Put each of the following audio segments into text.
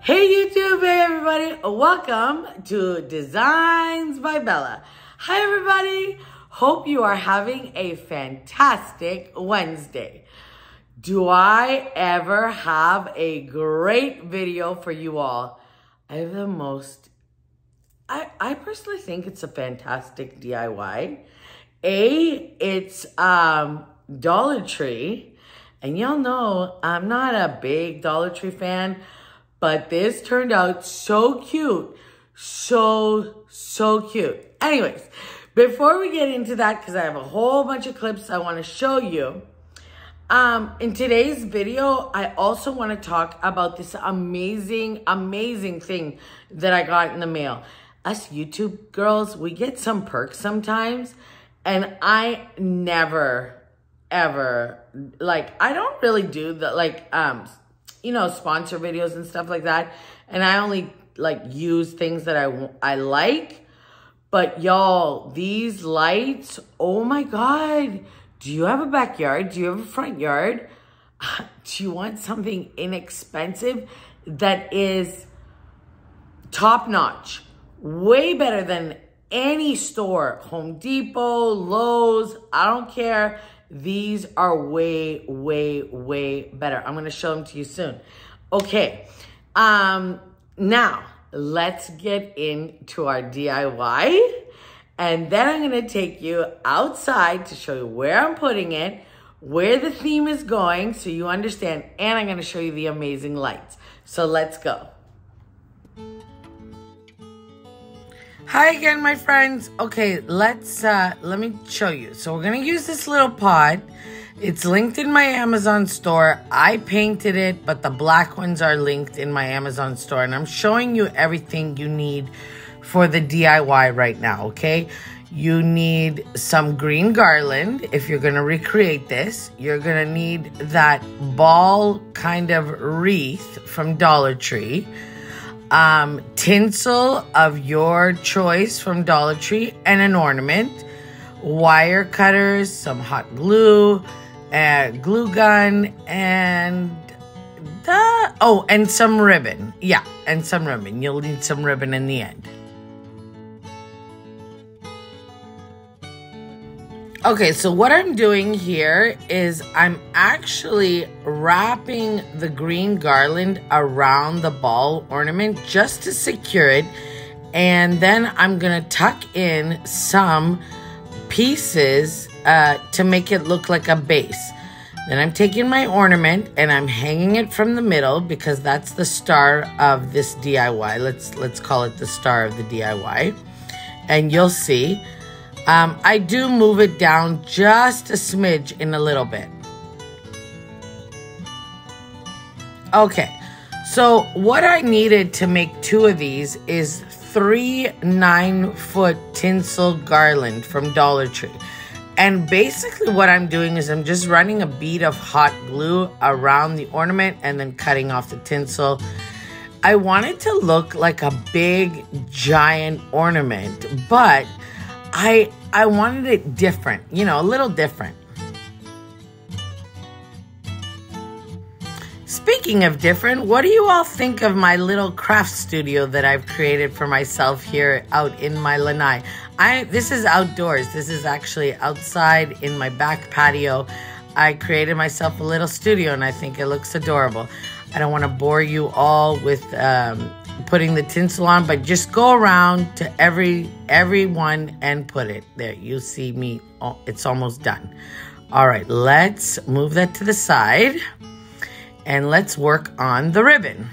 Hey YouTube, hey everybody, welcome to Designs by Bella. Hi everybody, hope you are having a fantastic Wednesday. Do I ever have a great video for you all? I have the most, I personally think it's a fantastic DIY. It's Dollar Tree, and y'all know I'm not a big Dollar Tree fan, but this turned out so cute. So cute. Anyways, before we get into that, because I have a whole bunch of clips I want to show you, in today's video, I also want to talk about this amazing thing that I got in the mail. Us YouTube girls, we get some perks sometimes, and I never, ever, I don't really do the, sponsor videos and stuff like that. And I only use things that I like. But y'all, these lights, oh my God. Do you have a backyard? Do you have a front yard? Do you want something inexpensive that is top notch? Way better than any store. Home Depot, Lowe's, I don't care. These are way better. I'm going to show them to you soon. Okay. Now, let's get into our DIY. And then I'm going to take you outside to show you where I'm putting it, where the theme is going so you understand. And I'm going to show you the amazing lights. So let's go. Hi again, my friends. Okay, let me show you. So we're gonna use this little pod. It's linked in my Amazon store. I painted it, but the black ones are linked in my Amazon store. And I'm showing you everything you need for the DIY right now, okay? You need some green garland if you're gonna recreate this. You're gonna need that ball kind of wreath from Dollar Tree. Tinsel of your choice from Dollar Tree and an ornament, wire cutters, some hot glue, glue gun, and some ribbon. Yeah, and some ribbon. You'll need some ribbon in the end. Okay, so what I'm doing here is I'm actually wrapping the green garland around the ball ornament just to secure it. And then I'm gonna tuck in some pieces to make it look like a base. Then I'm taking my ornament and I'm hanging it from the middle because that's the star of this DIY. Let's call it the star of the DIY. And you'll see. I do move it down just a smidge in a little bit. Okay, so what I needed to make 2 of these is 3 9-foot tinsel garland from Dollar Tree. And basically what I'm doing is I'm just running a bead of hot glue around the ornament and then cutting off the tinsel. I want it to look like a big, giant ornament, but I wanted it different, a little different. Speaking of different, what do you all think of my little craft studio that I've created for myself here out in my lanai? This is outdoors. This is actually outside in my back patio. I created myself a little studio and I think it looks adorable. I don't want to bore you all with putting the tinsel on, but just go around to every one and put it there. You see me, it's almost done. All right, let's move that to the side and let's work on the ribbon.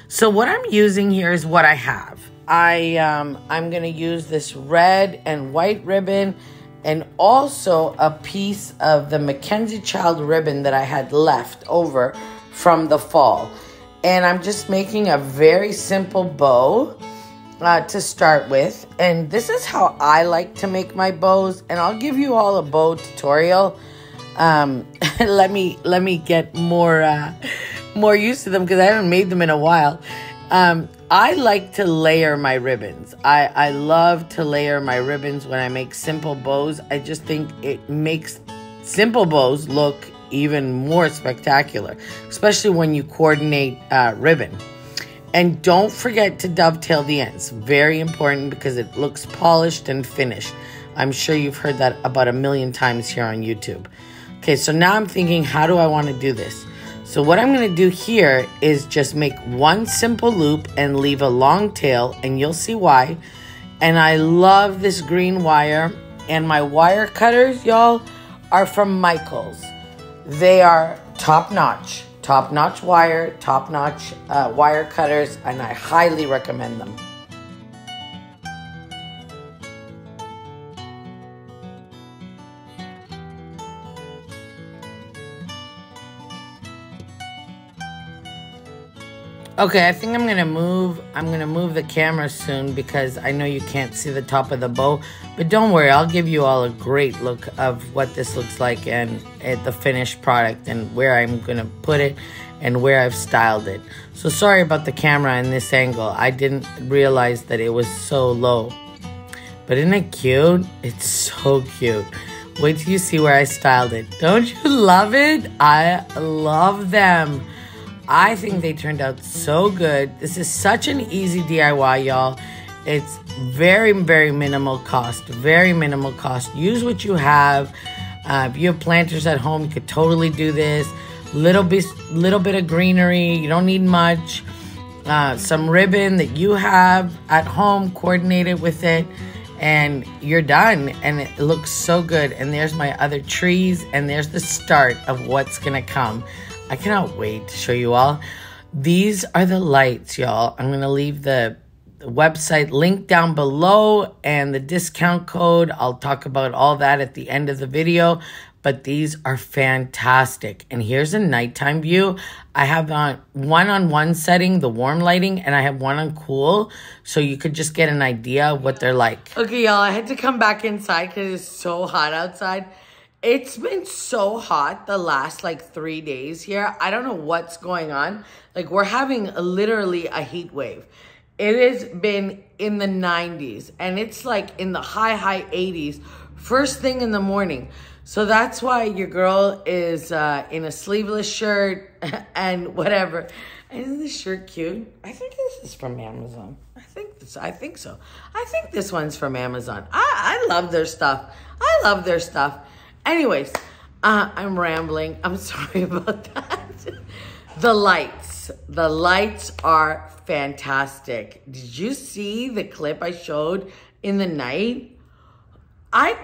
So what I'm using here is what I have. I'm gonna use this red and white ribbon and also a piece of the Mackenzie Child ribbon that I had left over from the fall. And I'm just making a very simple bow to start with. And this is how I like to make my bows. And I'll give you all a bow tutorial. Let me get more used to them because I haven't made them in a while. I like to layer my ribbons. I love to layer my ribbons when I make simple bows. I just think it makes simple bows look even more spectacular, especially when you coordinate ribbon. And don't forget to dovetail the ends. Very important because it looks polished and finished. I'm sure you've heard that about 1,000,000 times here on YouTube. Okay, so now I'm thinking, how do I want to do this? So what I'm going to do here is just make one simple loop and leave a long tail, and you'll see why. And I love this green wire, and my wire cutters, y'all, are from Michaels. They are top-notch wire, top-notch wire cutters, and I highly recommend them. Okay, I think I'm gonna move the camera soon because I know you can't see the top of the bow, but don't worry, I'll give you all a great look of what this looks like and at the finished product and where I'm gonna put it and where I've styled it. So sorry about the camera in this angle. I didn't realize that it was so low. But isn't it cute? It's so cute. Wait till you see where I styled it. Don't you love it? I love them. I think they turned out so good. This is such an easy DIY, y'all. It's very, very minimal cost. Very minimal cost. Use what you have. If you have planters at home, you could totally do this. Little bit of greenery. You don't need much. Some ribbon that you have at home, coordinate it with it, and you're done. And it looks so good. And there's my other trees, and there's the start of what's gonna come. I cannot wait to show you all. These are the lights, y'all. I'm going to leave the website link down below and the discount code. I'll talk about all that at the end of the video. But these are fantastic. And here's a nighttime view. I have one on one setting, the warm lighting, and I have one on cool. So you could just get an idea of what they're like. Okay, y'all, I had to come back inside because it's so hot outside. It's been so hot the last like 3 days here. I don't know what's going on. Like we're having literally a heat wave. It has been in the 90s and it's like in the high 80s first thing in the morning. So that's why your girl is in a sleeveless shirt and whatever. Isn't this shirt cute? I think this is from Amazon. I think so. I think this one's from Amazon. I love their stuff. I love their stuff. Anyways, I'm rambling. I'm sorry about that. The lights are fantastic. Did you see the clip I showed in the night? I'm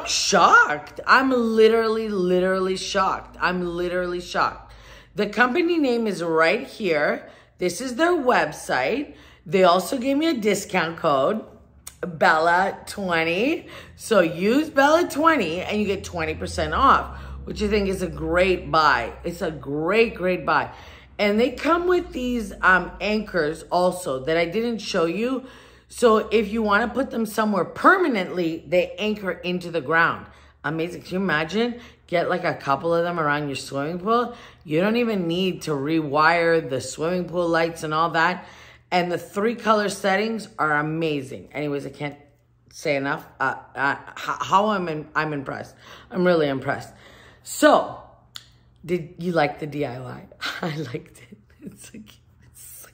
shocked. I'm literally shocked. I'm literally shocked. The company name is right here. This is their website. They also gave me a discount code. Bella20. So use Bella20 and you get 20% off, which I think is a great buy. It's a great buy. And they come with these anchors also that I didn't show you. So if you want to put them somewhere permanently, they anchor into the ground. Amazing. Can you imagine? Get like a couple of them around your swimming pool. You don't even need to rewire the swimming pool lights and all that. And the 3 color settings are amazing. Anyways, I can't say enough how I'm impressed. I'm really impressed. So, did you like the DIY? I liked it. It's so cute. It's so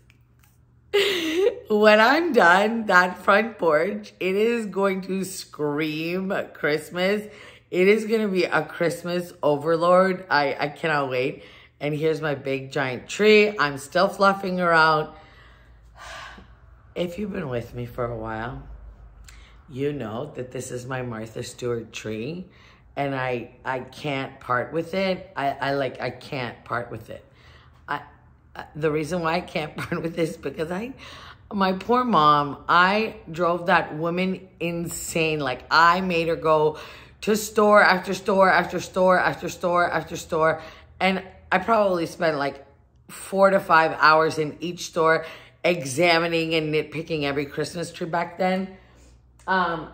cute. When I'm done, that front porch, it is going to scream Christmas. It is going to be a Christmas overload. I cannot wait. And here's my big giant tree. I'm still fluffing around. If you've been with me for a while, you know that this is my Martha Stewart tree and I can't part with it. I can't part with it. The reason why I can't part with this is because my poor mom, I drove that woman insane. Like I made her go to store after store after store after store after store. And I probably spent like 4 to 5 hours in each store examining and nitpicking every Christmas tree back then.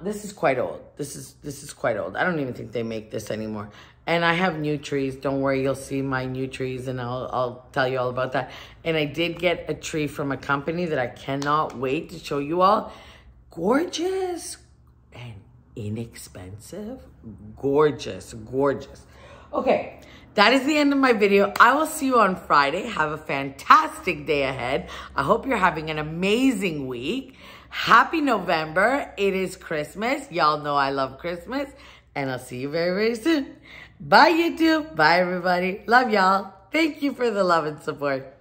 This is quite old. This is quite old. I don't even think they make this anymore. And I have new trees. Don't worry, you'll see my new trees and I'll tell you all about that. And I did get a tree from a company that I cannot wait to show you all. Gorgeous and inexpensive. Gorgeous, gorgeous. Okay, that is the end of my video. I will see you on Friday. Have a fantastic day ahead. I hope you're having an amazing week. Happy November. It is Christmas. Y'all know I love Christmas. And I'll see you very, very soon. Bye, YouTube. Bye, everybody. Love y'all. Thank you for the love and support.